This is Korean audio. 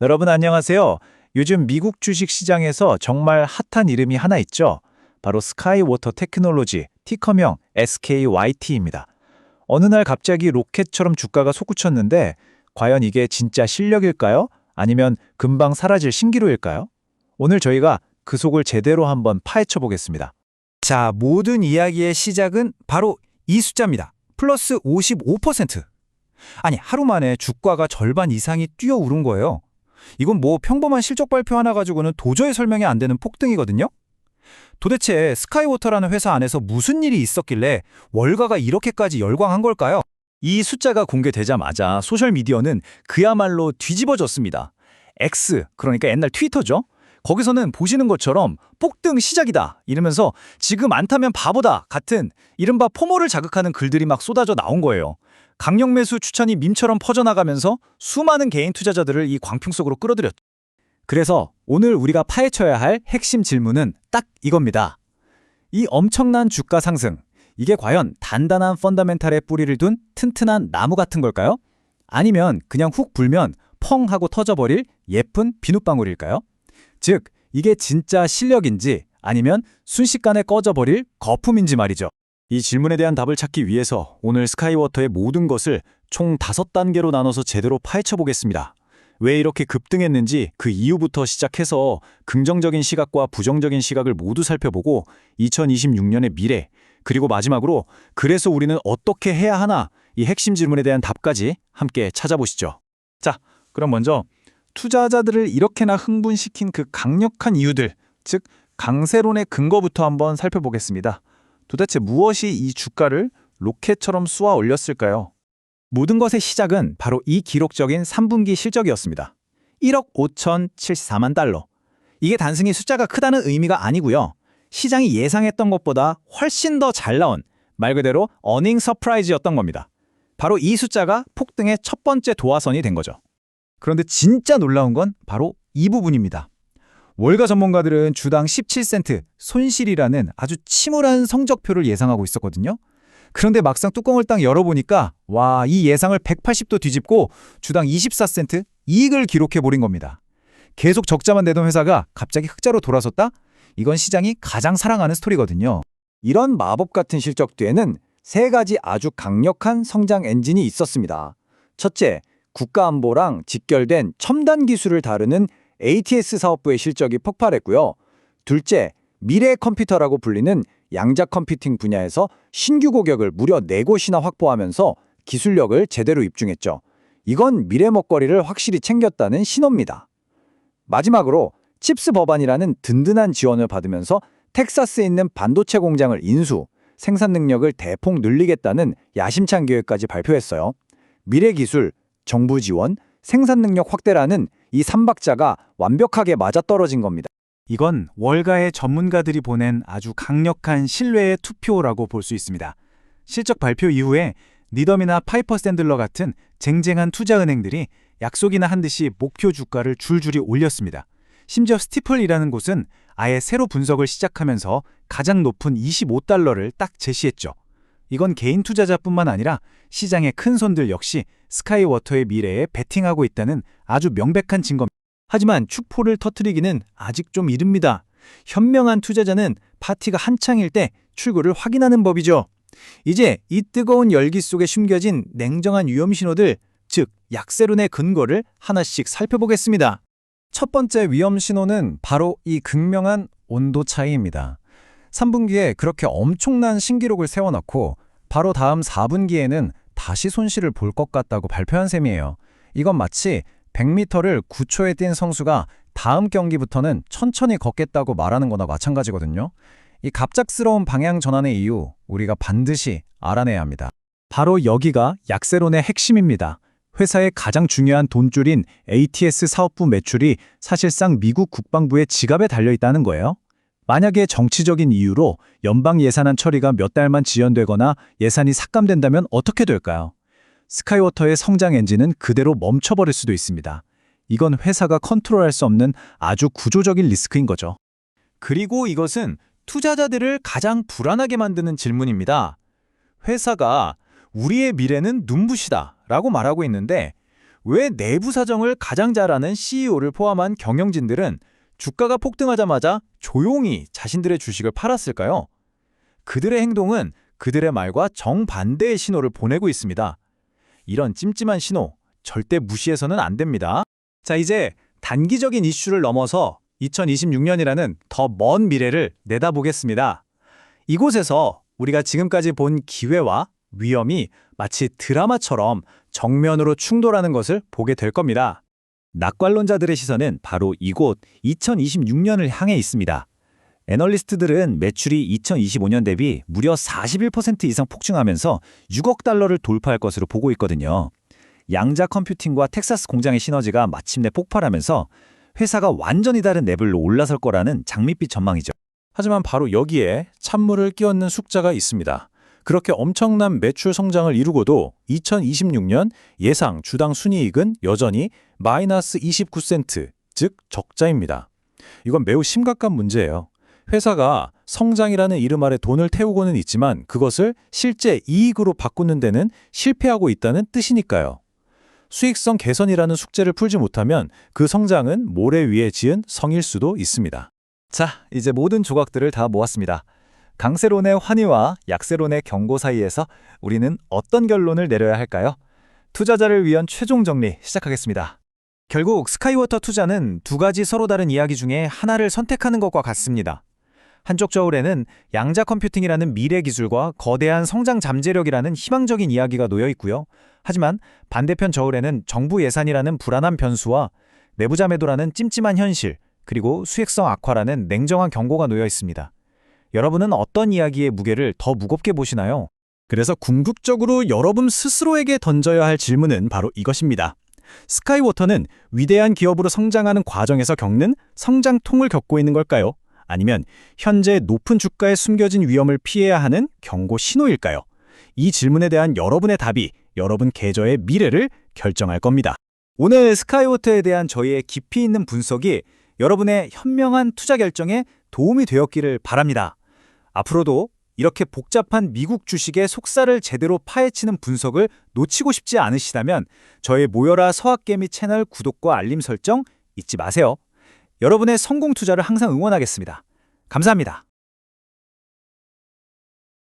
여러분 안녕하세요. 요즘 미국 주식 시장에서 정말 핫한 이름이 하나 있죠. 바로 스카이워터 테크놀로지, 티커명 SKYT입니다. 어느 날 갑자기 로켓처럼 주가가 솟구쳤는데 과연 이게 진짜 실력일까요? 아니면 금방 사라질 신기루일까요? 오늘 저희가 그 속을 제대로 한번 파헤쳐 보겠습니다. 자, 모든 이야기의 시작은 바로 이 숫자입니다. 플러스 55%. 아니, 하루 만에 주가가 절반 이상이 뛰어오른 거예요. 이건 뭐 평범한 실적 발표 하나 가지고는 도저히 설명이 안 되는 폭등이거든요. 도대체 스카이워터라는 회사 안에서 무슨 일이 있었길래 월가가 이렇게까지 열광한 걸까요? 이 숫자가 공개되자마자 소셜미디어는 그야말로 뒤집어졌습니다. X, 그러니까 옛날 트위터죠. 거기서는 보시는 것처럼 폭등 시작이다 이러면서 지금 안 타면 바보다 같은 이른바 포모를 자극하는 글들이 막 쏟아져 나온 거예요. 강력 매수 추천이 밈처럼 퍼져나가면서 수많은 개인 투자자들을 이 광풍 속으로 끌어들였죠. 그래서 오늘 우리가 파헤쳐야 할 핵심 질문은 딱 이겁니다. 이 엄청난 주가 상승, 이게 과연 단단한 펀더멘탈에 뿌리를 둔 튼튼한 나무 같은 걸까요? 아니면 그냥 훅 불면 펑 하고 터져버릴 예쁜 비눗방울일까요? 즉, 이게 진짜 실력인지 아니면 순식간에 꺼져버릴 거품인지 말이죠. 이 질문에 대한 답을 찾기 위해서 오늘 스카이워터의 모든 것을 총 5단계로 나눠서 제대로 파헤쳐 보겠습니다. 왜 이렇게 급등했는지 그 이유부터 시작해서 긍정적인 시각과 부정적인 시각을 모두 살펴보고 2026년의 미래, 그리고 마지막으로 그래서 우리는 어떻게 해야 하나, 이 핵심 질문에 대한 답까지 함께 찾아보시죠. 자, 그럼 먼저 투자자들을 이렇게나 흥분시킨 그 강력한 이유들, 즉 강세론의 근거부터 한번 살펴보겠습니다. 도대체 무엇이 이 주가를 로켓처럼 쏘아 올렸을까요? 모든 것의 시작은 바로 이 기록적인 3분기 실적이었습니다. 1억 5,074만 달러. 이게 단순히 숫자가 크다는 의미가 아니고요. 시장이 예상했던 것보다 훨씬 더 잘 나온 말 그대로 어닝 서프라이즈였던 겁니다. 바로 이 숫자가 폭등의 첫 번째 도화선이 된 거죠. 그런데 진짜 놀라운 건 바로 이 부분입니다. 월가 전문가들은 주당 17센트 손실이라는 아주 침울한 성적표를 예상하고 있었거든요. 그런데 막상 뚜껑을 딱 열어보니까 와, 이 예상을 180도 뒤집고 주당 24센트 이익을 기록해버린 겁니다. 계속 적자만 내던 회사가 갑자기 흑자로 돌아섰다? 이건 시장이 가장 사랑하는 스토리거든요. 이런 마법 같은 실적 뒤에는 세 가지 아주 강력한 성장 엔진이 있었습니다. 첫째, 국가안보랑 직결된 첨단 기술을 다루는 ATS 사업부의 실적이 폭발했고요. 둘째, 미래 컴퓨터라고 불리는 양자 컴퓨팅 분야에서 신규 고객을 무려 4곳이나 확보하면서 기술력을 제대로 입증했죠. 이건 미래 먹거리를 확실히 챙겼다는 신호입니다. 마지막으로 칩스 법안이라는 든든한 지원을 받으면서 텍사스에 있는 반도체 공장을 인수, 생산 능력을 대폭 늘리겠다는 야심찬 계획까지 발표했어요. 미래 기술, 정부 지원, 생산 능력 확대라는 이 3박자가 완벽하게 맞아떨어진 겁니다. 이건 월가의 전문가들이 보낸 아주 강력한 신뢰의 투표라고 볼 수 있습니다. 실적 발표 이후에 니덤이나 파이퍼 샌들러 같은 쟁쟁한 투자은행들이 약속이나 한 듯이 목표 주가를 줄줄이 올렸습니다. 심지어 스티플이라는 곳은 아예 새로 분석을 시작하면서 가장 높은 25달러를 딱 제시했죠. 이건 개인 투자자뿐만 아니라 시장의 큰 손들 역시 스카이워터의 미래에 베팅하고 있다는 아주 명백한 증거입니다. 하지만 축포를 터뜨리기는 아직 좀 이릅니다. 현명한 투자자는 파티가 한창일 때 출구를 확인하는 법이죠. 이제 이 뜨거운 열기 속에 숨겨진 냉정한 위험 신호들, 즉 약세론의 근거를 하나씩 살펴보겠습니다. 첫 번째 위험 신호는 바로 이 극명한 온도 차이입니다. 3분기에 그렇게 엄청난 신기록을 세워놓고 바로 다음 4분기에는 다시 손실을 볼 것 같다고 발표한 셈이에요. 이건 마치 100m를 9초에 뛴 선수가 다음 경기부터는 천천히 걷겠다고 말하는 거나 마찬가지거든요. 이 갑작스러운 방향 전환의 이유, 우리가 반드시 알아내야 합니다. 바로 여기가 약세론의 핵심입니다. 회사의 가장 중요한 돈줄인 ATS 사업부 매출이 사실상 미국 국방부의 지갑에 달려있다는 거예요. 만약에 정치적인 이유로 연방 예산안 처리가 몇 달만 지연되거나 예산이 삭감된다면 어떻게 될까요? 스카이워터의 성장 엔진은 그대로 멈춰버릴 수도 있습니다. 이건 회사가 컨트롤할 수 없는 아주 구조적인 리스크인 거죠. 그리고 이것은 투자자들을 가장 불안하게 만드는 질문입니다. 회사가 우리의 미래는 눈부시다 라고 말하고 있는데 왜 내부 사정을 가장 잘 아는 CEO를 포함한 경영진들은 주가가 폭등하자마자 조용히 자신들의 주식을 팔았을까요? 그들의 행동은 그들의 말과 정반대의 신호를 보내고 있습니다. 이런 찜찜한 신호 절대 무시해서는 안 됩니다. 자, 이제 단기적인 이슈를 넘어서 2026년이라는 더 먼 미래를 내다보겠습니다. 이곳에서 우리가 지금까지 본 기회와 위험이 마치 드라마처럼 정면으로 충돌하는 것을 보게 될 겁니다. 낙관론자들의 시선은 바로 이곳 2026년을 향해 있습니다. 애널리스트들은 매출이 2025년 대비 무려 41% 이상 폭증하면서 6억 달러를 돌파할 것으로 보고 있거든요. 양자 컴퓨팅과 텍사스 공장의 시너지가 마침내 폭발하면서 회사가 완전히 다른 레벨로 올라설 거라는 장밋빛 전망이죠. 하지만 바로 여기에 찬물을 끼얹는 숫자가 있습니다. 그렇게 엄청난 매출 성장을 이루고도 2026년 예상 주당 순이익은 여전히 마이너스 29센트, 즉 적자입니다. 이건 매우 심각한 문제예요. 회사가 성장이라는 이름 아래 돈을 태우고는 있지만 그것을 실제 이익으로 바꾸는 데는 실패하고 있다는 뜻이니까요. 수익성 개선이라는 숙제를 풀지 못하면 그 성장은 모래 위에 지은 성일 수도 있습니다. 자, 이제 모든 조각들을 다 모았습니다. 강세론의 환희와 약세론의 경고 사이에서 우리는 어떤 결론을 내려야 할까요? 투자자를 위한 최종 정리 시작하겠습니다. 결국 스카이워터 투자는 두 가지 서로 다른 이야기 중에 하나를 선택하는 것과 같습니다. 한쪽 저울에는 양자 컴퓨팅이라는 미래 기술과 거대한 성장 잠재력이라는 희망적인 이야기가 놓여 있고요. 하지만 반대편 저울에는 정부 예산이라는 불안한 변수와 내부자 매도라는 찜찜한 현실, 그리고 수익성 악화라는 냉정한 경고가 놓여 있습니다. 여러분은 어떤 이야기의 무게를 더 무겁게 보시나요? 그래서 궁극적으로 여러분 스스로에게 던져야 할 질문은 바로 이것입니다. 스카이워터는 위대한 기업으로 성장하는 과정에서 겪는 성장통을 겪고 있는 걸까요? 아니면 현재 높은 주가에 숨겨진 위험을 피해야 하는 경고 신호일까요? 이 질문에 대한 여러분의 답이 여러분 계좌의 미래를 결정할 겁니다. 오늘 스카이워터에 대한 저희의 깊이 있는 분석이 여러분의 현명한 투자 결정에 도움이 되었기를 바랍니다. 앞으로도 이렇게 복잡한 미국 주식의 속살을 제대로 파헤치는 분석을 놓치고 싶지 않으시다면 저희 모여라 서학개미 채널 구독과 알림 설정 잊지 마세요. 여러분의 성공 투자를 항상 응원하겠습니다. 감사합니다.